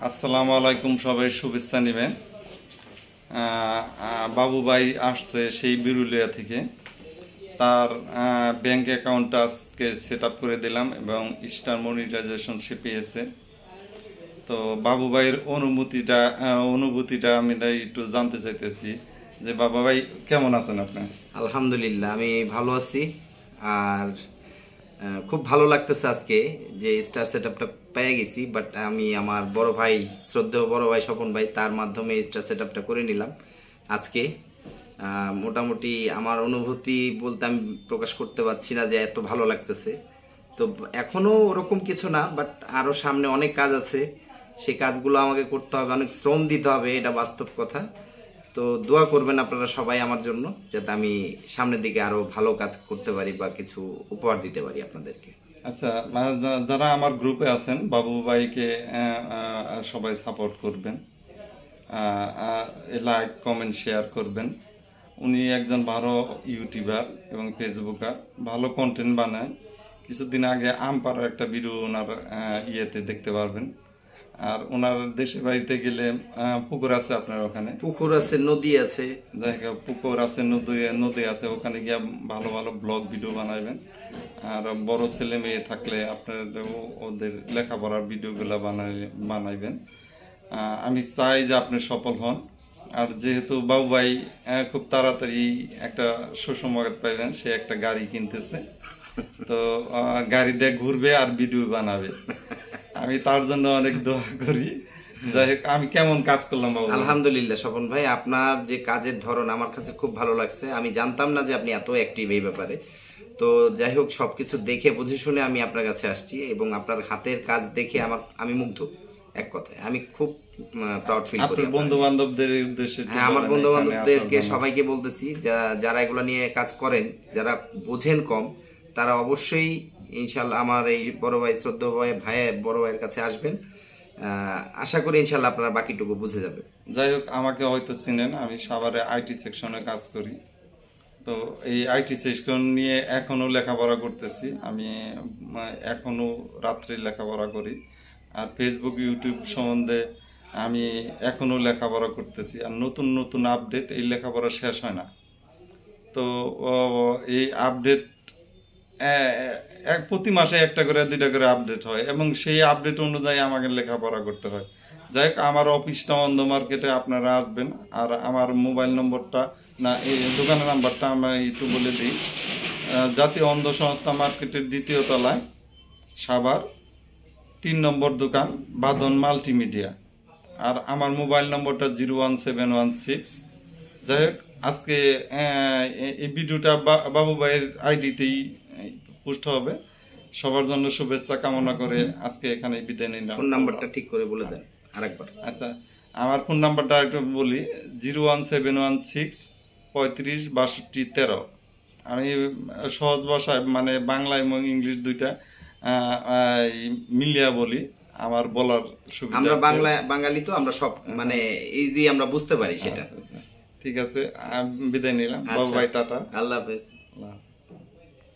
আসসালামু আলাইকুম, সবাই শুভেচ্ছা নেবেন। বাবু ভাই আসছে সেই বিরুলিয়া থেকে। তার ব্যাংক অ্যাকাউন্টটা আজকে সেট আপ করে দিলাম এবং স্টার মনিটাইজেশন সে পেয়েছে। তো বাবু ভাইয়ের অনুভূতিটা আমি একটু জানতে চাইতেছি যে বাবা ভাই কেমন আছেন আপনি? আলহামদুলিল্লাহ, আমি ভালো আছি। আর খুব ভালো লাগতেছে আজকে যে স্টার সেটআপটা পেয়ে গেছি। বাট আমি আমার বড় ভাই, শ্রদ্ধেয় বড় ভাই স্বপন ভাই, তার মাধ্যমে স্টার সেটআপটা করে নিলাম আজকে। মোটামুটি আমার অনুভূতি বলতে আমি প্রকাশ করতে পারছি না যে এত ভালো লাগতেছে। তো এখনও ওরকম কিছু না, বাট আরও সামনে অনেক কাজ আছে। সেই কাজগুলো আমাকে করতে হবে, অনেক শ্রম দিতে হবে, এটা বাস্তব কথা। তো দোয়া করবেন আপনারা সবাই আমার জন্য, যাতে আমি সামনের দিকে আরো ভালো কাজ করতে পারি বা কিছু উপহার দিতে পারি আপনাদেরকে। আচ্ছা, মানে যারা আমার গ্রুপে আছেন বাবু ভাইকে সবাই সাপোর্ট করবেন, লাইক কমেন্ট শেয়ার করবেন। উনি একজন ভালো ইউটিউবার এবং ফেসবুকার, ভালো কন্টেন্ট বানায়। কিছুদিন আগে আমপাড়ার একটা ভিডিও ওনার ইয়েতে দেখতে পারবেন। আর ওনার দেশের বাড়িতে গেলে পুকুর আছে আপনার ওখানে, পুকুর আছে, নদী আছে, জায়গা পুকুর আছে, নদী আছে, ওখানে গিয়ে ভালো ভালো ব্লগ ভিডিও বানাবেন। আর বড় ছেলে মেয়ে থাকলে আপনার ওদের লেখাপড়ার ভিডিওগুলো বানাইবেন। আমি চাই যে আপনি সফল হন। আর যেহেতু বাবু ভাই খুব তাড়াতাড়ি একটা সুসংবাদ পাইবেন, সে একটা গাড়ি কিনতেছে। তো গাড়ি দিয়ে ঘুরবে আর ভিডিও বানাবে। আমি তার জন্য অনেক দোয়া করি। যাই হোক, আমি কেমন কাজ করলাম বাবু? আলহামদুলিল্লাহ স্বপন ভাই, আপনার যে কাজের ধরন আমার কাছে খুব ভালো লাগছে। আমি জানতাম না যে আপনি এত অ্যাক্টিভ এই ব্যাপারে। তো যাই হোক, সবকিছু দেখে বুঝে শুনে আমি আপনার কাছে আসছি এবং আপনার হাতের কাজ দেখে আমি মুগ্ধ। এক কথায় আমি খুব প্রাউড ফিল করি। বন্ধু বান্ধবদের উদ্দেশ্যে? হ্যাঁ, আমার বন্ধু বান্ধবদেরকে সবাইকে বলতেছি, যারা এগুলো নিয়ে কাজ করেন, যারা বোঝেন কম, তারা অবশ্যই ইনশাল্লাহ আমার এই বড় ভাই, শ্রদ্ধেয় বড় ভাইয়ের কাছে আসবেন। আশা করি ইনশাল্লাহ আপনারা বাকিটুকু বুঝে যাবে। যাই হোক, আমাকে হয়তো চিনেন, আমি সাভারে আইটি সেকশনে কাজ করি। তো এই আইটি সেকশন নিয়ে এখনো লেখাপড়া করতেছি। আমি এখনো রাত্রে লেখাপড়া করি। আর ফেসবুক ইউটিউব সম্বন্ধে আমি এখনো লেখাপড়া করতেছি। আর নতুন নতুন আপডেট, এই লেখাপড়া শেষ হয় না। তো এই আপডেট প্রতি মাসে একটা করে দুইটা করে আপডেট হয় এবং সেই আপডেট অনুযায়ী আমাকে লেখাপড়া করতে হয়। যাই হোক, আমার অফিসটা অন্ধ মার্কেটে, আপনারা আসবেন। আর আমার মোবাইল নম্বরটা, না এই দোকানের নাম্বারটা আমরা একটু বলে দিই। জাতীয় অন্ধ সংস্থা মার্কেটের 2য় তলায়, সাভার 3 নম্বর দোকান, বাঁধন মাল্টিমিডিয়া। আর আমার মোবাইল নম্বরটা 01716। যাই হোক, আজকে এই ভিডিওটা বাবু ভাইয়ের আইডিতেই পোস্ট হবে। সবার জন্য শুভেচ্ছা কামনা করে আজকে এখানে বিদায় নিলাম। ফোন নাম্বারটা ঠিক করে বলে দেন আরেকবার। আচ্ছা, আমার ফোন নাম্বারটা একটু বলি, 01716 35 62 13। আমি সহজ ভাষায়, মানে বাংলা এবং ইংলিশ দুইটা মিলিয়া বলি, আমার বলার সুবিধা। আমরা বাঙালি তো, আমরা সব মানে ইজি আমরা বুঝতে পারি সেটা। ঠিক আছে, বিদায় নিলাম। বাবু ভাই, টাটা, আল্লাহ হাফেজ।